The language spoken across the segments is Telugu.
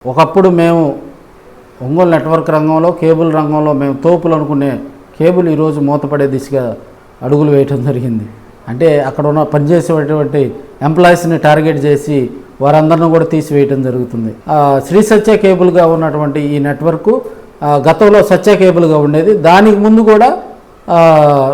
ఒకప్పుడు మేము ఒంగోలు నెట్వర్క్ రంగంలో కేబుల్ రంగంలో మేము తోపులు అనుకునే కేబుల్ ఈరోజు మూతపడే దిశగా అడుగులు వేయటం జరిగింది. అంటే అక్కడ ఉన్న పనిచేసేటువంటి ఎంప్లాయీస్ని టార్గెట్ చేసి వారందరిని కూడా తీసివేయటం జరుగుతుంది. శ్రీ సత్య కేబుల్గా ఉన్నటువంటి ఈ నెట్వర్క్ గతంలో సత్య కేబుల్గా ఉండేది. దానికి ముందు కూడా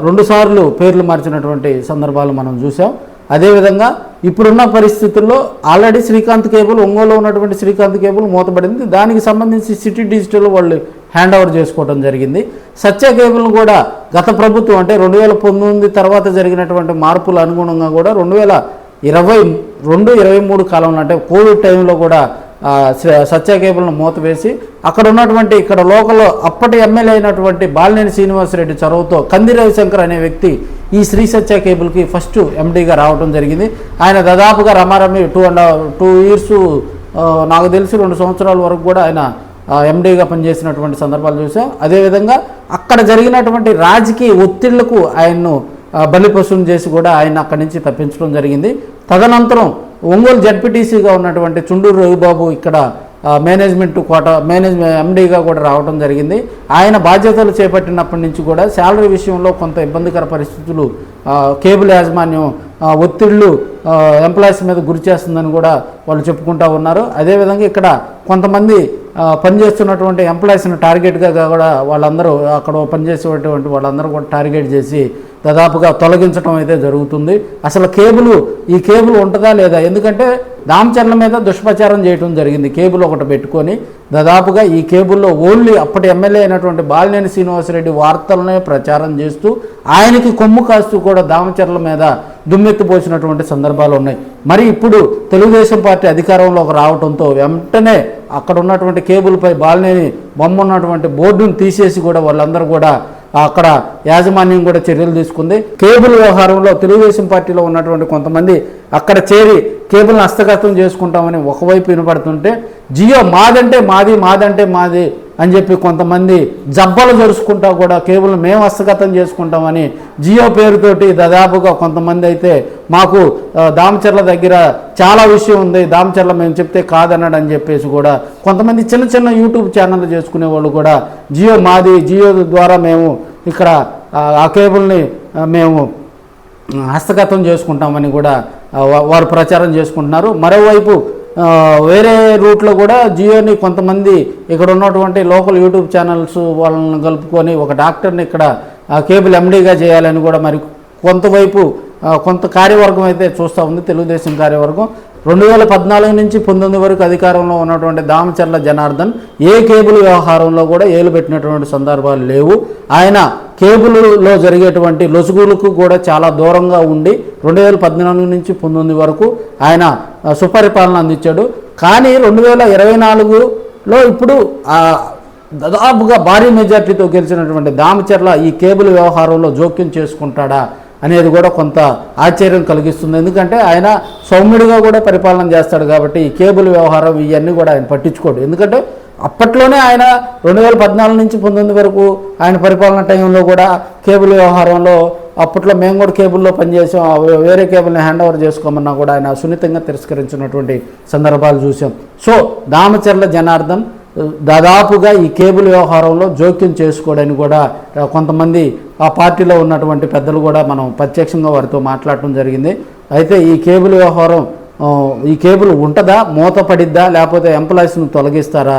2 సార్లు పేర్లు మార్చినటువంటి సందర్భాలు మనం చూసాం. అదేవిధంగా ఇప్పుడున్న పరిస్థితుల్లో ఆల్రెడీ శ్రీకాంత్ కేబుల్ ఒంగోలులో ఉన్నటువంటి శ్రీకాంత్ కేబుల్ మూతపడింది. దానికి సంబంధించి సిటీ డిజిటల్ వాళ్ళు హ్యాండ్ ఓవర్ చేసుకోవడం జరిగింది. సత్య కేబుల్ను కూడా గత ప్రభుత్వం అంటే 2019 తర్వాత జరిగినటువంటి మార్పుల అనుగుణంగా కూడా 2022-23 కాలంలో అంటే కోవిడ్ టైంలో కూడా సత్య కేబుల్ను మూతవేసి అక్కడ ఉన్నటువంటి ఇక్కడ లోకల్లో అప్పటి ఎమ్మెల్యే అయినటువంటి బాలినేని శ్రీనివాసరెడ్డి చొరవతో కంది రవిశంకర్ అనే వ్యక్తి ఈ శ్రీ సత్య కేబుల్కి ఫస్ట్ ఎండీగా రావడం జరిగింది. ఆయన దాదాపుగా రమారమి 2 ఇయర్స్ నాకు తెలిసి 2 సంవత్సరాల వరకు కూడా ఆయన ఎండీగా పనిచేసినటువంటి సందర్భాలు చూసాం. అదేవిధంగా అక్కడ జరిగినటువంటి రాజకీయ ఒత్తిళ్లకు ఆయన్ను బలిపశువును చేసి కూడా ఆయన అక్కడి నుంచి తప్పించడం జరిగింది. తదనంతరం ఒంగోలు జడ్పీటీసీగా ఉన్నటువంటి చుండూరు రవిబాబు ఇక్కడ మేనేజ్మెంట్ ఎండీగా కూడా రావడం జరిగింది. ఆయన బాధ్యతలు చేపట్టినప్పటి నుంచి కూడా శాలరీ విషయంలో కొంత ఇబ్బందికర పరిస్థితులు కేబుల్ యాజమాన్యం ఒత్తిళ్లు ఎంప్లాయీస్ మీద గురి చేస్తుందని కూడా వాళ్ళు చెప్పుకుంటూ ఉన్నారు. అదేవిధంగా ఇక్కడ కొంతమంది పనిచేస్తున్నటువంటి ఎంప్లాయీస్ని టార్గెట్గా కూడా వాళ్ళందరూ అక్కడ పనిచేసేటువంటి వాళ్ళందరూ కూడా టార్గెట్ చేసి దాదాపుగా తొలగించడం అయితే జరుగుతుంది. అసలు ఈ కేబుల్ ఉంటుందా లేదా? ఎందుకంటే దామచర్ల మీద దుష్ప్రచారం చేయడం జరిగింది. కేబుల్ ఒకటి పెట్టుకొని దాదాపుగా ఈ కేబుల్లో ఓన్లీ అప్పటి ఎమ్మెల్యే అయినటువంటి బాలినేని శ్రీనివాసరెడ్డి వార్తలనే ప్రచారం చేస్తూ ఆయనకి కొమ్ము కాస్తూ కూడా దామచర్ల మీద దుమ్మెత్తిపోసినటువంటి సందర్భాలు ఉన్నాయి. మరి ఇప్పుడు తెలుగుదేశం పార్టీ అధికారంలోకి రావడంతో వెంటనే అక్కడ ఉన్నటువంటి కేబుల్పై బాలినేని బొమ్మ ఉన్నటువంటి బోర్డును తీసేసి కూడా వాళ్ళందరూ కూడా అక్కడ యాజమాన్యం కూడా చర్యలు తీసుకుంది. కేబుల్ వ్యవహారంలో తెలుగుదేశం పార్టీలో ఉన్నటువంటి కొంతమంది అక్కడ చేరి కేబుల్ని హస్తగతం చేసుకుంటామని ఒకవైపు వినపడుతుంటే జియో మాదంటే మాది మాదంటే మాది అని చెప్పి కొంతమంది జబ్బలు జరుచుకుంటా కూడా కేబుల్ని మేము హస్తగతం చేసుకుంటామని జియో పేరుతోటి దాదాపుగా కొంతమంది అయితే మాకు దామచర్ల దగ్గర చాలా విషయం ఉంది, దామచర్ల మేము చెప్తే కాదన్నాడు అని చెప్పేసి కూడా కొంతమంది చిన్న చిన్న యూట్యూబ్ ఛానళ్ళు చేసుకునే వాళ్ళు కూడా జియో మాది, జియో ద్వారా మేము ఇక్కడ ఆ కేబుల్ని మేము హస్తగతం చేసుకుంటామని కూడా వారు ప్రచారం చేసుకుంటున్నారు. మరోవైపు వేరే రూట్లో కూడా జియోని కొంతమంది ఇక్కడ ఉన్నటువంటి లోకల్ యూట్యూబ్ ఛానల్స్ వాళ్ళని కలుపుకొని ఒక డాక్టర్ని ఇక్కడ కేబుల్ ఎండీగా చేయాలని కూడా మరి కొంత కార్యవర్గం అయితే చూస్తూ ఉంది. తెలుగుదేశం కార్యవర్గం 2014 నుంచి 19 వరకు అధికారంలో ఉన్నటువంటి దామచర్ల జనార్దన్ ఏ కేబుల్ వ్యవహారంలో కూడా ఏలు పెట్టినటువంటి సందర్భాలు లేవు. ఆయన కేబుల్లో జరిగేటువంటి లొసుగులకు కూడా చాలా దూరంగా ఉండి 2014 నుంచి 19 వరకు ఆయన సుపరిపాలన అందించాడు. కానీ 2024లో ఇప్పుడు దాదాపుగా భారీ మెజార్టీతో గెలిచినటువంటి దామచర్ల ఈ కేబుల్ వ్యవహారంలో జోక్యం చేసుకుంటాడా అనేది కూడా కొంత ఆశ్చర్యం కలిగిస్తుంది. ఎందుకంటే ఆయన సౌమ్యుడిగా కూడా పరిపాలన చేస్తాడు కాబట్టి ఈ కేబుల్ వ్యవహారం ఇవన్నీ కూడా ఆయన పట్టించుకోడు. ఎందుకంటే అప్పట్లోనే ఆయన 2014 నుంచి 19 వరకు ఆయన పరిపాలన టైంలో కూడా కేబుల్ వ్యవహారంలో అప్పట్లో మేము కూడా కేబుల్లో పనిచేసాం, వేరే కేబుల్ని హ్యాండ్ ఓవర్ చేసుకోమన్నా కూడా ఆయన సున్నితంగా తిరస్కరించినటువంటి సందర్భాలు చూసాం. సో దామచర్ల జనార్దన్ దాదాపుగా ఈ కేబుల్ వ్యవహారంలో జోక్యం చేసుకోవడానికి కూడా కొంతమంది ఆ పార్టీలో ఉన్నటువంటి పెద్దలు కూడా మనం ప్రత్యక్షంగా వారితో మాట్లాడటం జరిగింది. అయితే ఈ కేబుల్ వ్యవహారం ఈ కేబుల్ ఉంటుందా, మూతపడిద్దా, లేకపోతే ఎంప్లాయీస్ను తొలగిస్తారా?